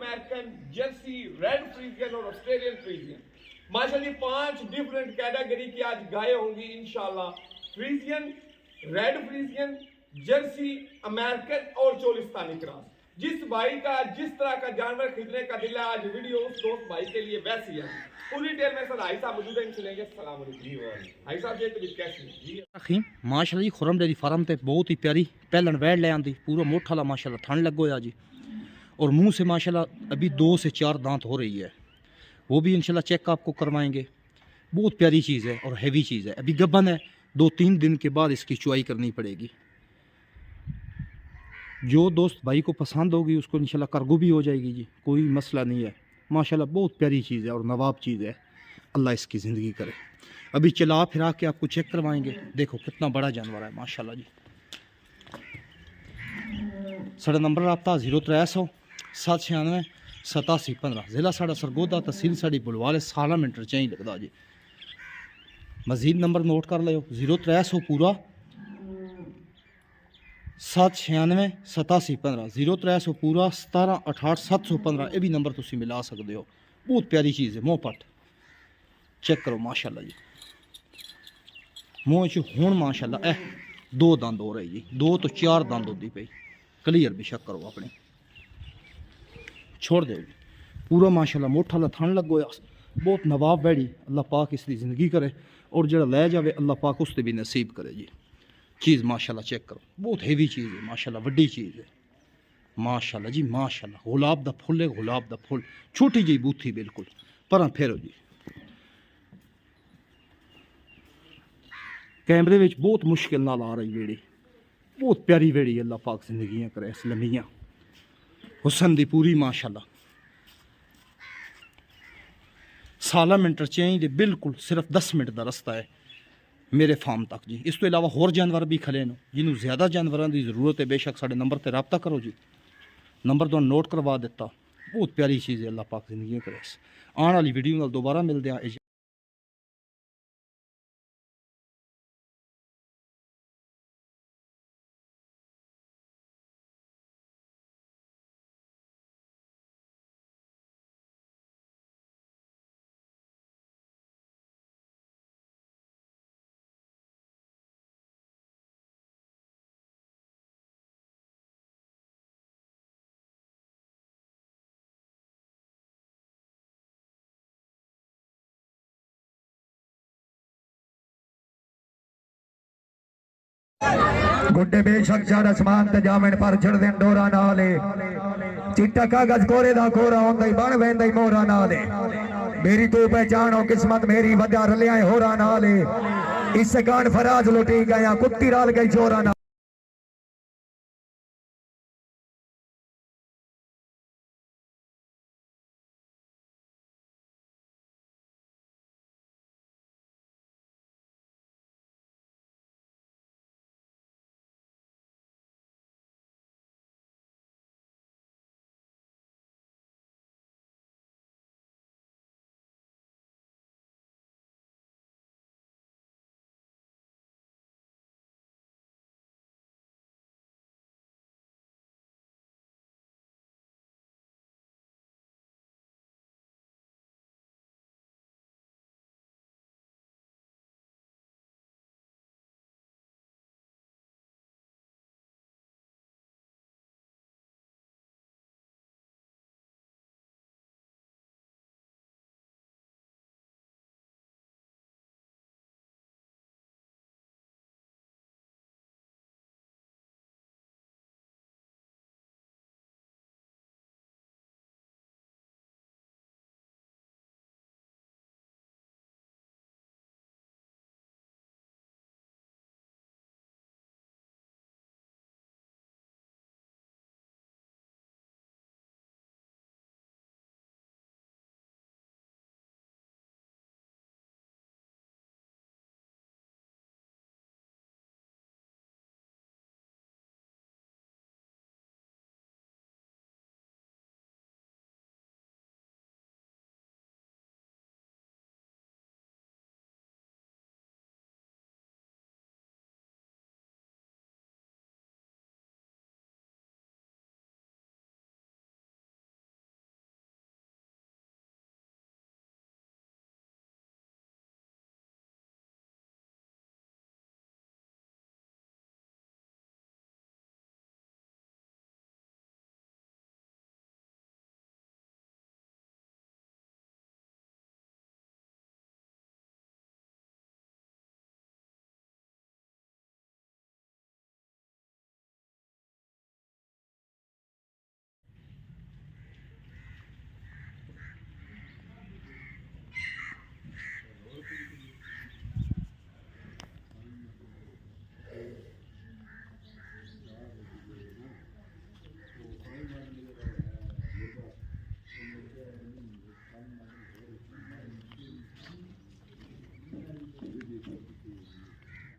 American, Jersey, red Friesian और Australian Friesian. माशाल्लाह 5 different category की आज गायें होंगी इंशाल्लाह। Friesian, red Friesian, Jersey, American और चोलिस्तानी क्रॉस। जिस भाई का जिस तरह का जानवर खरीदने का दिल है, आज वीडियो उस दोस्त भाई के लिए वैसी है। पूरी डिटेल में सर हाई साहब मौजूद है, इनसे लेंगे। अस्सलाम वालेकुम हाई साहब जी, तबीयत कैसी है जी? माशाल्लाह जी खुरम डेरी फार्म ते बहुत ही प्यारी पहलन वैड़ ले आंदी, पूरा मोटा ला माशाल्लाह थन लगो है जी। और मुंह से माशाल्लाह अभी 2 से 4 दांत हो रही है, वो भी इंशाल्लाह चेक आपको करवाएंगे। बहुत प्यारी चीज़ है और हैवी चीज़ है। अभी गब्बन है, 2-3 दिन के बाद इसकी चुआई करनी पड़ेगी। जो दोस्त भाई को पसंद होगी उसको इंशाल्लाह करगो भी हो जाएगी जी, कोई मसला नहीं है। माशाल्लाह बहुत प्यारी चीज़ है और नवाब चीज़ है। अल्लाह इसकी ज़िंदगी करे। अभी चला फिरा के आपको चेक करवाएंगे। देखो कितना बड़ा जानवर है माशाल्लाह जी। साढ़ा नंबर रब्ता 0300 796 8715। ज़िला साढ़ा सरगोदा, तहसील साड़ी बुलवाल, साला मिनट चाहिए लगता जी। मजीद नंबर नोट कर लो, 0300 पूरा 796 8715, 0300 पूरा 17 68 715। ये भी नंबर तुम मिला सकते हो। बहुत प्यारी चीज़ है। मोहपट चेक करो माशाल्लाह जी। मूँह च हूँ माशाल्लाह 2 दंद हो रही जी, 2 तो 4 दंद होती पई। क्लियर भी शक करो अपने, छोड़ दो जी। पूरा माशाल्लाह मोटा ला थन लगो, बहुत नवाब बैड़ी। अल्लाह पाक इसकी ज़िंदगी करे और जरा लै जावे अल्लाह पाक उससे भी नसीब करे जी। चीज़ माशाल्लाह चेक करो, बहुत हैवी चीज़ है माशाल्लाह, वड्डी चीज़ है माशाल्लाह जी। माशाल्लाह गुलाब दा फुल है, गुलाब दा फुल। छोटी जी बूथी बिल्कुल पर फेरो जी। कैमरे में बहुत मुश्किल नाल आ रही वेड़ी, बहुत प्यारी वेड़ी। अल्लाह पाक जिंदगियाँ करे इस लम्बियाँ हुसन दी पूरी माशाल्लाह। साला मिनट चेंज बिल्कुल सिर्फ 10 मिनट का रास्ता है मेरे फार्म तक जी। इस तो इलावा होर जानवर भी खले ने, जिन्होंने ज़्यादा जानवरों की ज़रूरत है बेशक साढ़े नंबर पर रब्ता करो जी। नंबर तो नोट करवा दिता। बहुत प्यारी चीज़ है। अल्लाह पाक जिंदगी करे। आने वाली वीडियो नाल दोबारा मिलते हैं। गुड्डे बेशक चार आसमान ते जामन पर चढ़ दिन डोरा नाले, चिट्टा कागज कोरे दा कोरा होंदा ही बन वेंदा ही मोरा नाले। मेरी तू पहचानो किस्मत मेरी वजा रलिया होरा नाले। इस गान फराज लुटी गया कुत्ती राल गई चोरा नाले।